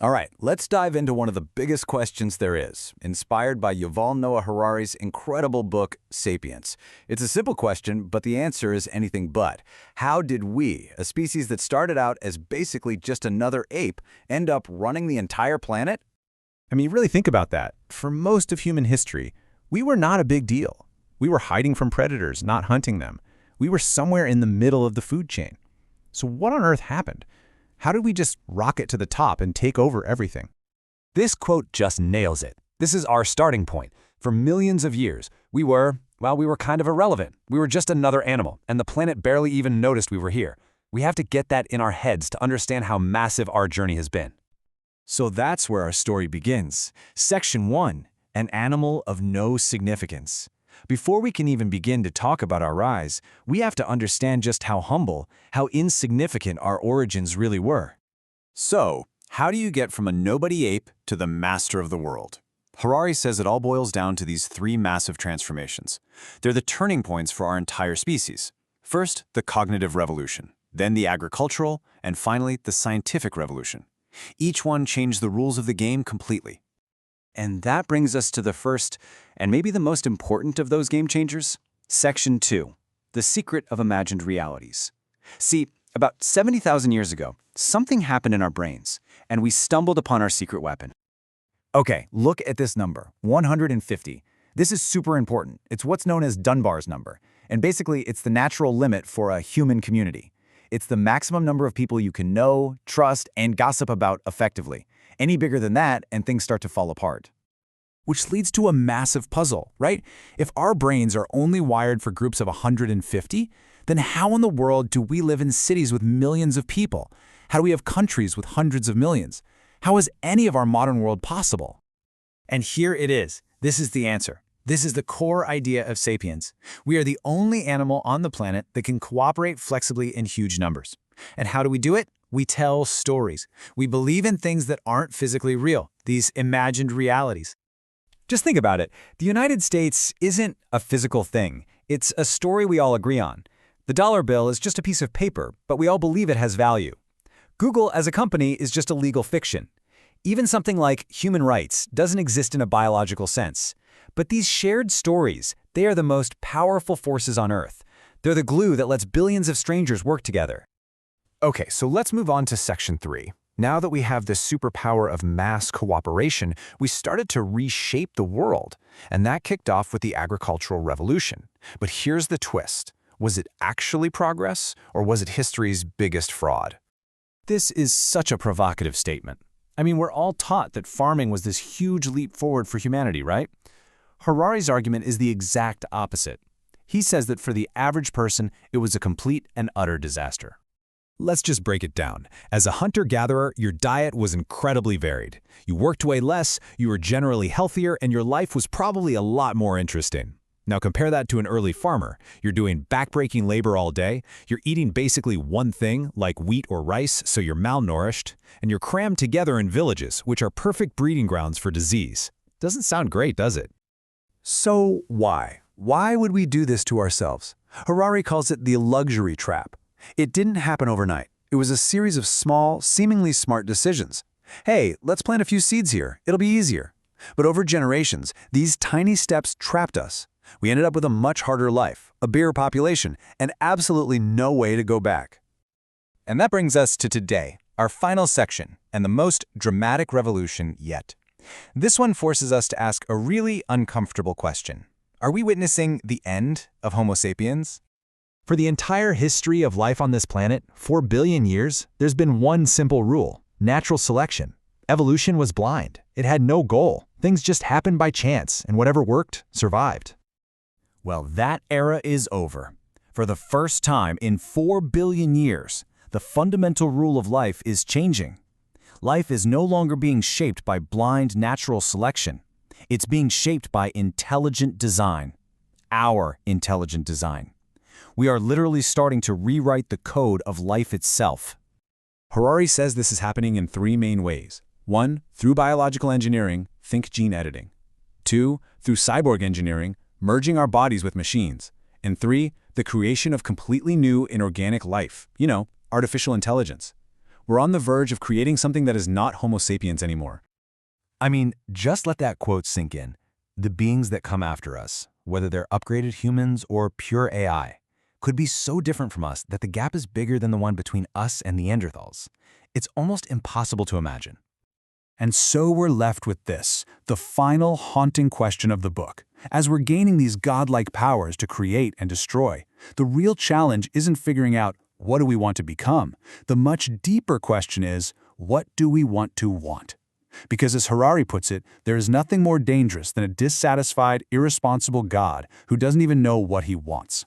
All right, let's dive into one of the biggest questions there is, inspired by Yuval Noah Harari's incredible book, Sapiens. It's a simple question, but the answer is anything but. How did we, a species that started out as basically just another ape, end up running the entire planet? I mean, really think about that. For most of human history, we were not a big deal. We were hiding from predators, not hunting them. We were somewhere in the middle of the food chain. So what on earth happened? How did we just rocket to the top and take over everything? This quote just nails it. This is our starting point. For millions of years, we were kind of irrelevant. We were just another animal, and the planet barely even noticed we were here. We have to get that in our heads to understand how massive our journey has been. So that's where our story begins. Section 1, an animal of no significance. Before we can even begin to talk about our rise, we have to understand just how humble, how insignificant our origins really were. So, how do you get from a nobody ape to the master of the world? Harari says it all boils down to these three massive transformations. They're the turning points for our entire species. First, the cognitive revolution, then the agricultural, and finally, the scientific revolution. Each one changed the rules of the game completely. And that brings us to the first, and maybe the most important of those game changers, Section 2, the secret of imagined realities. See, about 70,000 years ago, something happened in our brains, and we stumbled upon our secret weapon. Okay, look at this number, 150. This is super important. It's what's known as Dunbar's number, and basically it's the natural limit for a human community. It's the maximum number of people you can know, trust, and gossip about effectively. Any bigger than that, and things start to fall apart. Which leads to a massive puzzle, right? If our brains are only wired for groups of 150, then how in the world do we live in cities with millions of people? How do we have countries with hundreds of millions? How is any of our modern world possible? And here it is. This is the answer. This is the core idea of Sapiens. We are the only animal on the planet that can cooperate flexibly in huge numbers. And how do we do it? We tell stories. We believe in things that aren't physically real, these imagined realities. Just think about it. The United States isn't a physical thing. It's a story we all agree on. The dollar bill is just a piece of paper, but we all believe it has value. Google as a company is just a legal fiction. Even something like human rights doesn't exist in a biological sense. But these shared stories, they are the most powerful forces on Earth. They're the glue that lets billions of strangers work together. Okay, so let's move on to Section 3. Now that we have this superpower of mass cooperation, we started to reshape the world, and that kicked off with the agricultural revolution. But here's the twist. Was it actually progress, or was it history's biggest fraud? This is such a provocative statement. I mean, we're all taught that farming was this huge leap forward for humanity, right? Harari's argument is the exact opposite. He says that for the average person, it was a complete and utter disaster. Let's just break it down. As a hunter-gatherer, your diet was incredibly varied. You worked way less, you were generally healthier, and your life was probably a lot more interesting. Now compare that to an early farmer. You're doing backbreaking labor all day, you're eating basically one thing, like wheat or rice, so you're malnourished, and you're crammed together in villages, which are perfect breeding grounds for disease. Doesn't sound great, does it? So why? Why would we do this to ourselves? Harari calls it the luxury trap. It didn't happen overnight. It was a series of small, seemingly smart decisions. Hey, let's plant a few seeds here. It'll be easier. But over generations, these tiny steps trapped us. We ended up with a much harder life, a bigger population, and absolutely no way to go back. And that brings us to today, our final section, and the most dramatic revolution yet. This one forces us to ask a really uncomfortable question. Are we witnessing the end of Homo sapiens? For the entire history of life on this planet, 4 billion years, there's been one simple rule: natural selection. Evolution was blind. It had no goal. Things just happened by chance, and whatever worked survived. Well, that era is over. For the first time in 4 billion years, the fundamental rule of life is changing. Life is no longer being shaped by blind natural selection. It's being shaped by intelligent design. Our intelligent design. We are literally starting to rewrite the code of life itself. Harari says this is happening in 3 main ways. 1, through biological engineering, think gene editing. 2, through cyborg engineering, merging our bodies with machines. And 3, the creation of completely new inorganic life, artificial intelligence. We're on the verge of creating something that is not Homo sapiens anymore. I mean, just let that quote sink in. The beings that come after us, whether they're upgraded humans or pure AI, could be so different from us that the gap is bigger than the one between us and Neanderthals. It's almost impossible to imagine. And so we're left with this, the final haunting question of the book. As we're gaining these godlike powers to create and destroy, the real challenge isn't figuring out what do we want to become. The much deeper question is, what do we want to want? Because as Harari puts it, there is nothing more dangerous than a dissatisfied, irresponsible God who doesn't even know what he wants.